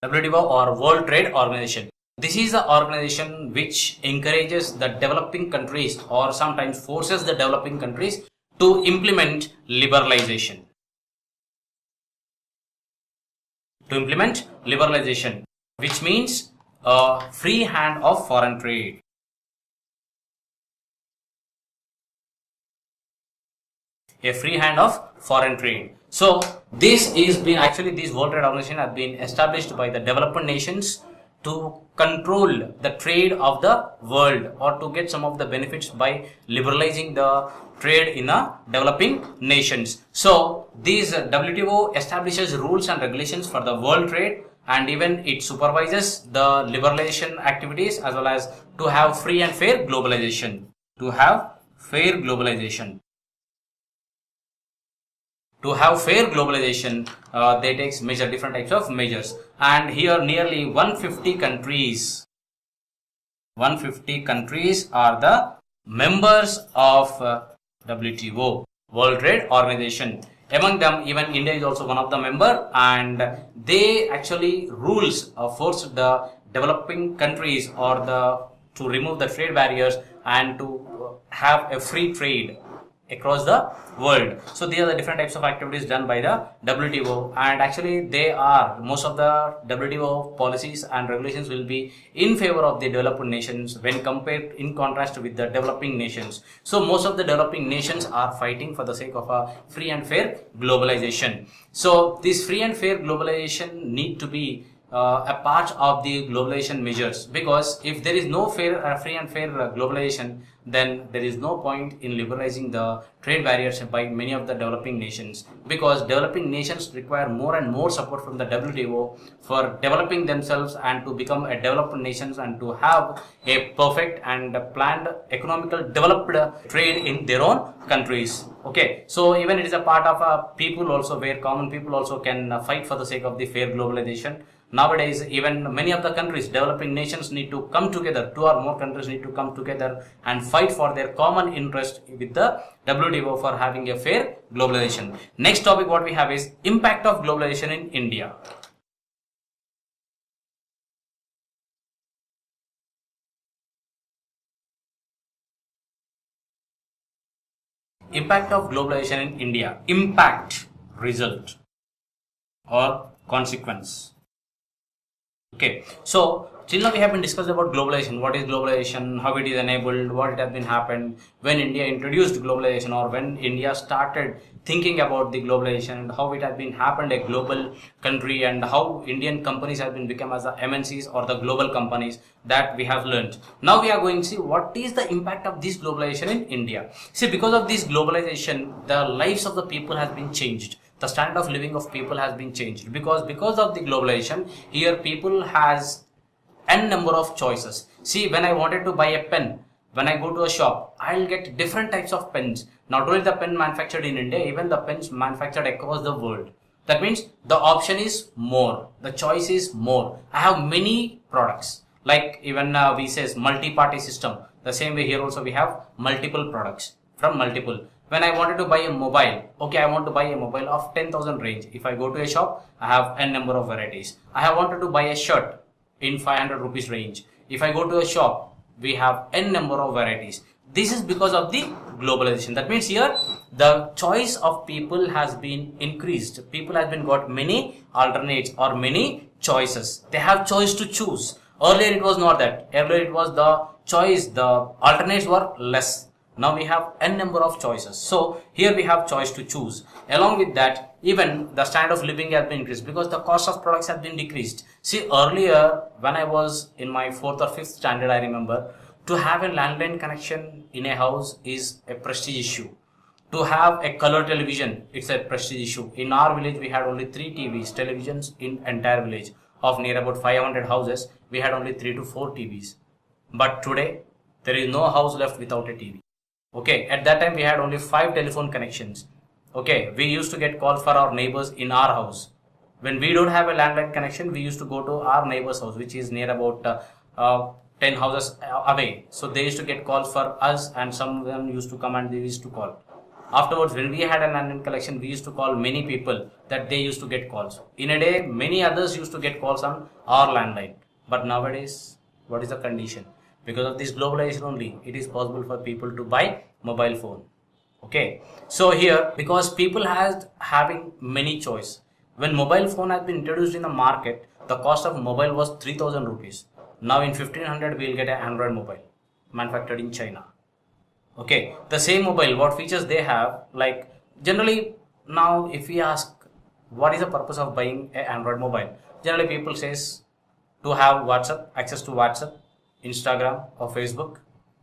WTO or World Trade Organization. This is the organization which encourages the developing countries or sometimes forces the developing countries to implement liberalization. Which means a free hand of foreign trade. So this World Trade Organization has been established by the developing nations to control the trade of the world or to get some of the benefits by liberalizing the trade in the developing nations. So these WTO establishes rules and regulations for the world trade, and even it supervises the liberalization activities as well as to have free and fair globalization. They takes different types of measures, and here nearly 150 countries are the members of WTO, World Trade Organization. Among them, even India is also one of the member, and they actually force the developing countries to remove the trade barriers and to have a free trade across the world. So these are the different types of activities done by the WTO, and actually most of the WTO policies and regulations will be in favor of the developed nations when compared in contrast with the developing nations. So most of the developing nations are fighting for the sake of a free and fair globalization. So this free and fair globalization need to be a part of the globalization measures, because if there is no free and fair globalization, then there is no point in liberalizing the trade barriers by many of the developing nations, because developing nations require more and more support from the WTO for developing themselves and to become a developed nations and to have a perfect and planned economical developed trade in their own countries. Okay, so even it is a part of people also, where common people also can fight for the sake of the fair globalization. Nowadays, even many of the countries, developing nations need to come together, 2 or more countries need to come together and fight for their common interest with the WTO for having a fair globalization. Next topic what we have is impact of globalization in India. Impact of globalization in India. Impact, result or consequence. Okay, so till now we have been discussed about globalization. What is globalization, how it is enabled, what it has been happened, when India introduced globalization or when India started thinking about the globalization, and how it has been happened a global country, and how Indian companies have been become as the MNCs or the global companies, that we have learned. Now we are going to see what is the impact of this globalization in India. See, because of this globalization, the lives of the people has been changed. The standard of living of people has been changed, because of the globalization, here people has n number of choices. See, when I wanted to buy a pen, when I go to a shop, I'll get different types of pens. Not only the pen manufactured in India, even the pens manufactured across the world. That means the option is more, the choice is more. I have many products, like even we says multi-party system. The same way here also we have multiple products from multiple. When I wanted to buy a mobile, okay, I want to buy a mobile of 10,000 range. If I go to a shop, I have n number of varieties. I have wanted to buy a shirt in 500 rupees range. If I go to a shop, we have n number of varieties. This is because of the globalization. That means here the choice of people has been increased. People has been got many alternates or many choices. They have choice to choose. Earlier it was not that. Earlier it was the choice, the alternates were less. Now we have n number of choices. So here we have choice to choose. Along with that, even the standard of living has been increased because the cost of products has been decreased. See, earlier when I was in my 4th or 5th standard, I remember, to have a landline connection in a house is a prestige issue. To have a color television, it's a prestige issue. In our village, we had only 3 TVs, televisions in entire village. Of near about 500 houses, we had only 3 to 4 TVs. But today, there is no house left without a TV. Okay, at that time we had only 5 telephone connections. Okay, we used to get calls for our neighbors in our house. When we don't have a landline connection, we used to go to our neighbor's house, which is near about 10 houses away. So they used to get calls for us, and some of them used to come and they used to call. Afterwards, when we had an landline collection, we used to call many people that they used to get calls. In a day, many others used to get calls on our landline. But nowadays, what is the condition? Because of this globalization only, it is possible for people to buy mobile phone. Okay, so here, because people has having many choice. When mobile phone has been introduced in the market, the cost of mobile was 3000 rupees. Now in 1500 we will get an Android mobile manufactured in China. Okay, the same mobile, what features they have, like generally now if we ask what is the purpose of buying an Android mobile, generally people says to have WhatsApp, access to WhatsApp, Instagram or Facebook.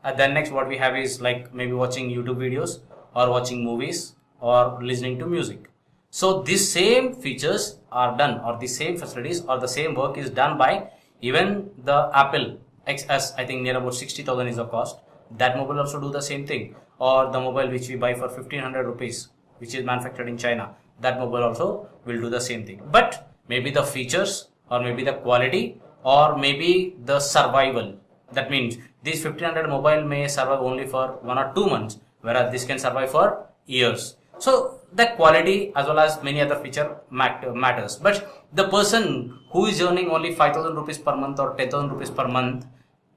And then next what we have is like maybe watching YouTube videos or watching movies or listening to music. So these same features are done, or the same facilities or the same work is done by even the Apple XS, I think near about 60,000 is the cost. That mobile also do the same thing, or the mobile which we buy for 1500 rupees which is manufactured in China, that mobile also will do the same thing. But maybe the features or maybe the quality or maybe the survival, that means this 1500 mobile may survive only for 1 or 2 months, whereas this can survive for years. So the quality as well as many other feature matters. But the person who is earning only 5000 rupees per month or 10,000 rupees per month,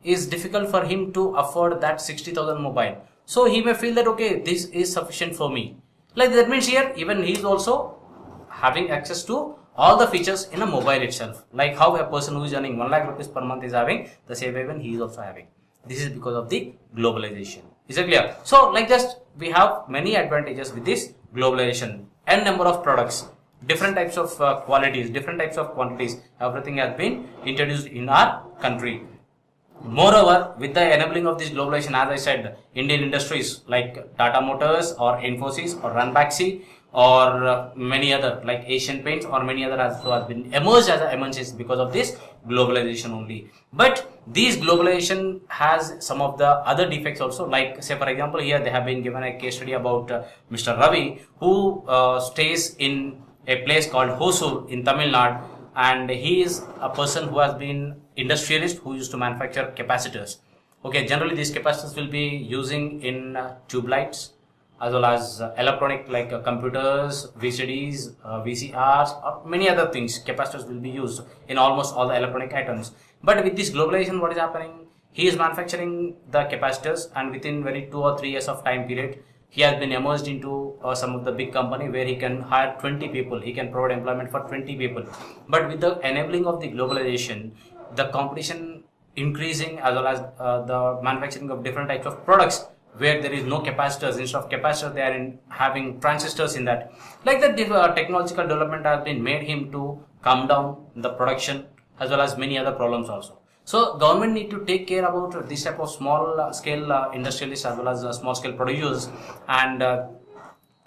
is difficult for him to afford that 60,000 mobile. So he may feel that okay, this is sufficient for me. Like that means here even he is also having access to all the features in a mobile itself. Like how a person who is earning 1 lakh rupees per month is having, the same way even he is also having. This is because of the globalization. Is it clear? So like just we have many advantages with this globalization. N number of products, different types of qualities, different types of quantities, everything has been introduced in our country. Moreover, with the enabling of this globalization, as I said, Indian industries like Tata Motors or Infosys or Ranbaxy or many other like Asian Paints or many other has been emerged as MNCs because of this globalization only. But this globalization has some of the other defects also, like say for example here they have been given a case study about Mr. Ravi, who stays in a place called Hosur in Tamil Nadu, and he is a person who has been industrialist who used to manufacture capacitors. Okay, generally these capacitors will be using in tube lights as well as electronic like computers, VCDs, VCRs or many other things. Capacitors will be used in almost all the electronic items. But with this globalization, what is happening? He is manufacturing the capacitors, and within very 2 or 3 years of time period, he has been emerged into some of the big company where he can hire 20 people. He can provide employment for 20 people. But with the enabling of the globalization, the competition increasing as well as the manufacturing of different types of products where there is no capacitors. Instead of capacitors, they are having transistors in that. Like that, technological development has been made him to calm down the production as well as many other problems also. So government need to take care about this type of small scale industrialists as well as small scale producers, and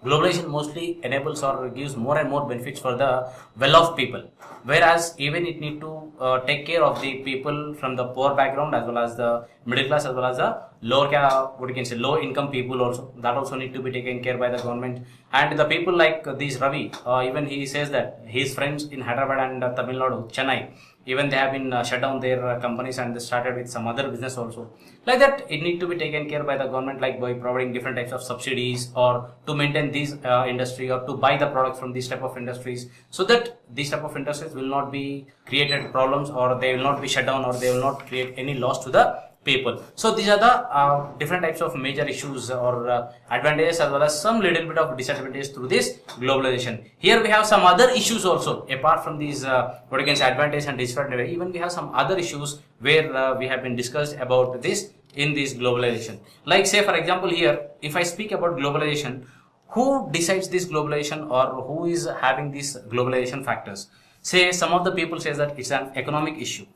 globalization mostly enables or gives more and more benefits for the well-off people, whereas even it need to take care of the people from the poor background as well as the middle class as well as the low income people also, that also need to be taken care by the government. And the people like this Ravi, even he says that his friends in Hyderabad and Tamil Nadu, Chennai, even they have been shut down their companies and they started with some other business also. Like that, it need to be taken care by the government, like by providing different types of subsidies or to maintain these industry or to buy the products from these type of industries, so that these type of industries will not be created problems or they will not be shut down or they will not create any loss to the people. So these are the different types of major issues or advantages as well as some little bit of disadvantages through this globalization. Here we have some other issues also apart from these advantages and disadvantages. Even we have some other issues where we have been discussed about this in this globalization. Like say for example here, if I speak about globalization, who decides this globalization or who is having these globalization factors? Say some of the people say that it's an economic issue.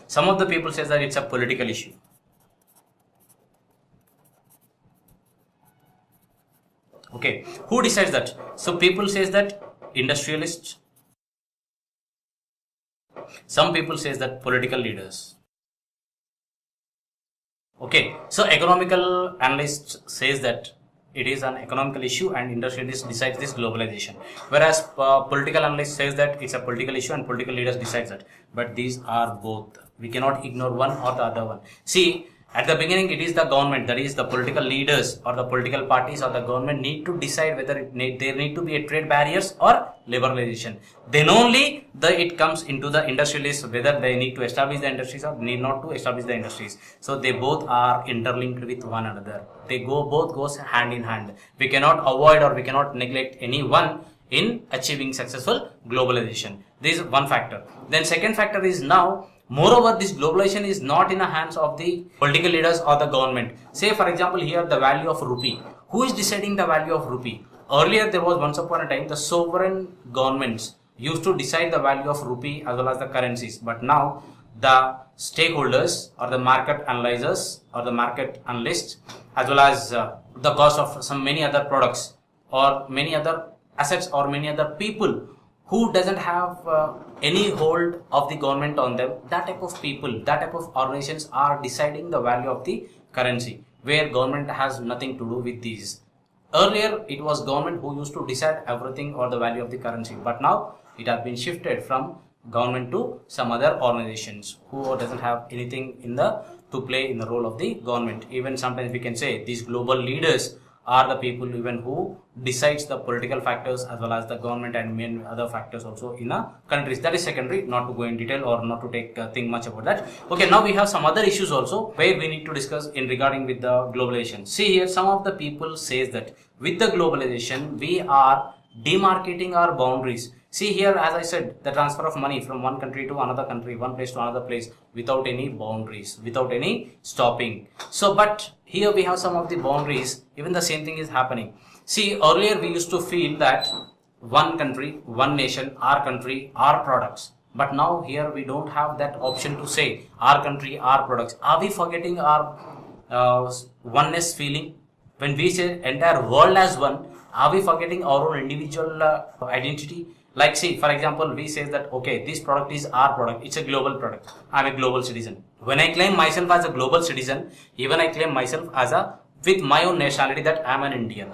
Some of the people say that it's a political issue. Okay, who decides that? So people says that industrialists. Some people says that political leaders. Okay, so economical analyst says that it is an economical issue and industrialists decides this globalization, whereas political analyst says that it's a political issue and political leaders decides that. But these are both, we cannot ignore one or the other one. See, At the beginning, it is the government, that is the political leaders or the political parties or the government need to decide whether there need to be a trade barriers or liberalization. Then only it comes into the industrialists, whether they need to establish the industries or need not to establish the industries. So they both are interlinked with one another. Both goes hand in hand. We cannot avoid or we cannot neglect any one in achieving successful globalization. This is one factor. Then second factor is now, moreover, this globalization is not in the hands of the political leaders or the government. Say for example here the value of rupee. Who is deciding the value of rupee? Earlier there was once upon a time the sovereign governments used to decide the value of rupee as well as the currencies. But now the stakeholders or the market analyzers or the market analysts as well as the cost of many other products or many other assets or many other people who doesn't have any hold of the government on them, that type of people, that type of organizations are deciding the value of the currency, where government has nothing to do with these. Earlier it was government who used to decide everything or the value of the currency, but now it has been shifted from government to some other organizations who doesn't have anything to play in the role of the government. Even sometimes we can say these global leaders are the people even who decides the political factors as well as the government and many other factors also in a countries. That is secondary, not to go in detail or not to think much about that. Okay, now we have some other issues also where we need to discuss in regarding with the globalization. See here, some of the people says that with the globalization we are demarcating our boundaries. See here, as I said, the transfer of money from one country to another country, one place to another place, without any boundaries, without any stopping. So, but here we have some of the boundaries, even the same thing is happening. See, earlier we used to feel that one country, one nation, our country, our products. But now here we don't have that option to say our country, our products. Are we forgetting our oneness feeling? When we say entire world as one, are we forgetting our own individual identity? Like, see, for example, we say that, okay, this product is our product. It's a global product. I'm a global citizen. When I claim myself as a global citizen, even I claim myself as with my own nationality that I'm an Indian.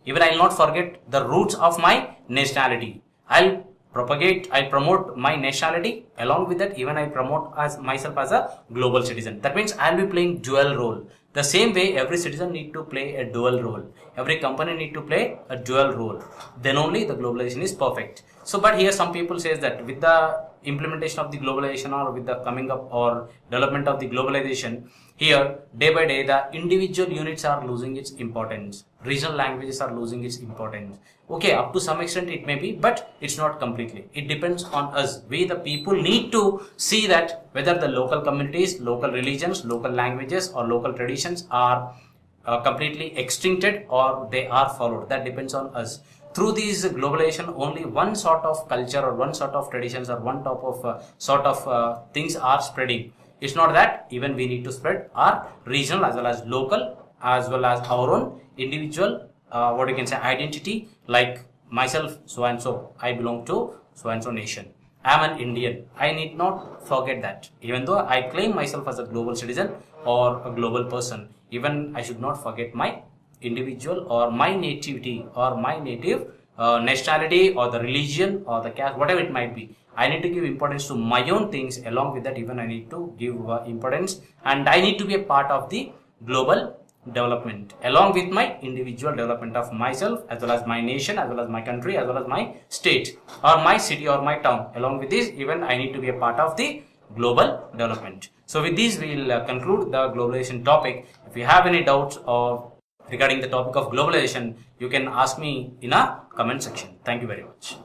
Even I'll not forget the roots of my nationality. I'll promote my nationality. Along with that, even I promote myself as a global citizen. That means I'll be playing dual role. The same way every citizen need to play a dual role. Every company need to play a dual role. Then only the globalization is perfect. So, but here some people says that with the implementation of the globalization or with the coming up or development of the globalization, here day by day the individual units are losing its importance. Regional languages are losing its importance. Okay, up to some extent it may be, but it's not completely. It depends on us. We the people need to see that whether the local communities, local religions, local languages or local traditions are completely extincted or they are followed. That depends on us. Through this globalization, only one sort of culture or one sort of traditions or one type of sort of things are spreading. It's not that, even we need to spread our regional as well as local as well as our own individual what you can say identity, like myself so and so, I belong to so and so nation, I am an Indian. I need not forget that. Even though I claim myself as a global citizen or a global person, even I should not forget my individual or my nativity or my native nationality or the religion or the caste, whatever it might be. I need to give importance to my own things. Along with that, even I need to give importance, and I need to be a part of the global development along with my individual development of myself as well as my nation as well as my country as well as my state or my city or my town. Along with this, even I need to be a part of the global development. So with this, we will conclude the globalization topic. If you have any doubts or regarding the topic of globalization, you can ask me in a comment section. Thank you very much.